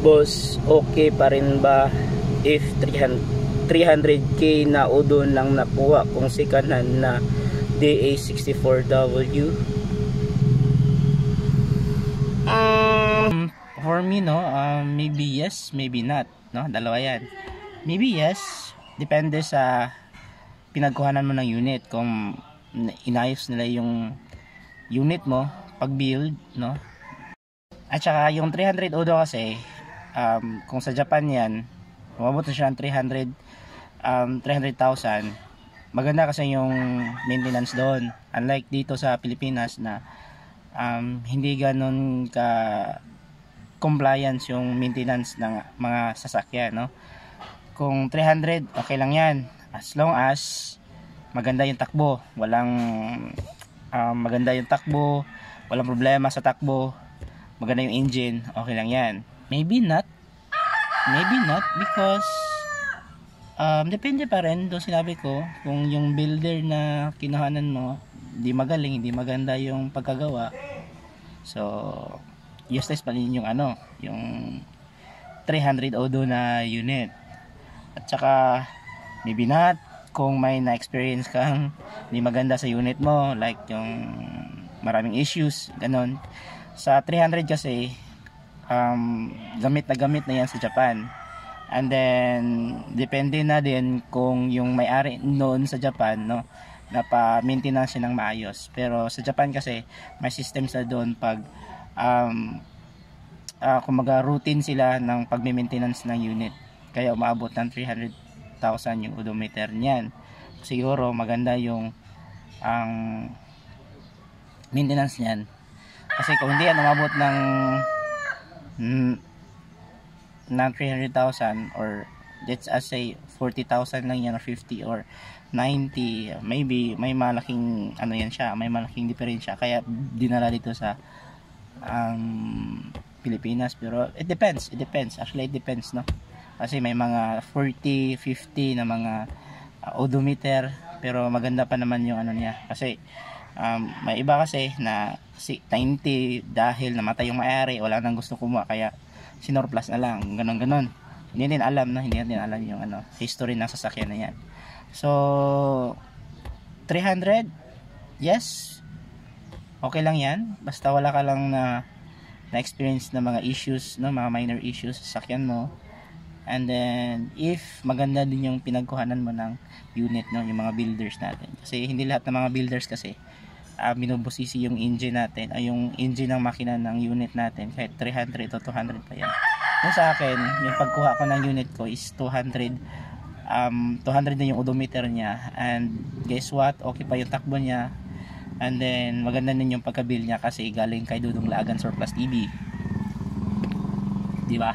Boss, okay pa rin ba if 300k na udon lang nakuha kung second hand na DA64W? For me, no, maybe yes, maybe not, no? Dalawa yan. Maybe yes, depende sa pinagkuhanan mo ng unit, kung inayos nila yung unit mo pag build, no? At saka yung 300 odo kasi, kung sa Japan yan, umabot na siya ng 300,000, maganda kasi yung maintenance doon, unlike dito sa Pilipinas na hindi ganun ka compliance yung maintenance ng mga sasakyan, no? Kung 300, okay lang yan, as long as maganda yung takbo, maganda yung takbo, walang problema sa takbo, maganda yung engine, okay lang yan. Maybe not because depende pa rin doon, sinabi ko, kung yung builder na kinuhanan mo hindi magaling, hindi maganda yung pagkagawa, so useless pa rin yung yung 300 odo na unit. At saka maybe not kung may na-experience kang hindi maganda sa unit mo, like yung maraming issues, ganon. Sa 300 kasi gamit na yan sa Japan. And then depende na din kung yung may-ari noon sa Japan, no, napa-maintenance siya ng maayos. Pero sa Japan kasi may system sa doon pag kumaga routine sila ng pagme-maintenance ng unit, kaya umaabot ng 300,000 yung odometer niyan. Siguro maganda yung maintenance niyan, kasi kung hindi yan umabot ng 300,000, or let's say 40,000 lang yan, or 50 or 90, maybe may malaking yan siya, may malaking diferensya, kaya dinala dito sa Pilipinas. Pero it depends, actually it depends, no, kasi may mga 40, 50 na mga odometer, pero maganda pa naman yung niya, kasi may iba kasi na 90 dahil namatay yung may-ari, wala nang gusto kumuha, kaya sinorplus na lang, ganon. Hindi din alam, no, hindi din alam yung history ng sasakyan na yan. So 300, yes, okay lang yan, basta wala ka lang na experience na mga issues, no, mga minor issues sa sasakyan mo. And then if maganda din yung pinagkuhanan mo ng unit, no, yung mga builders natin, kasi hindi lahat ng mga builders kasi binubusisi yung engine natin, yung engine ng makina ng unit natin, kahit 300 o 200 pa yan. Yung sa akin, yung pagkuha ko ng unit ko is 200 na yung odometer niya, and guess what, okay pa yung takbo niya, and then maganda din yung pagka-build niya kasi galing kay Dudong Lagan Surplus TV, di ba?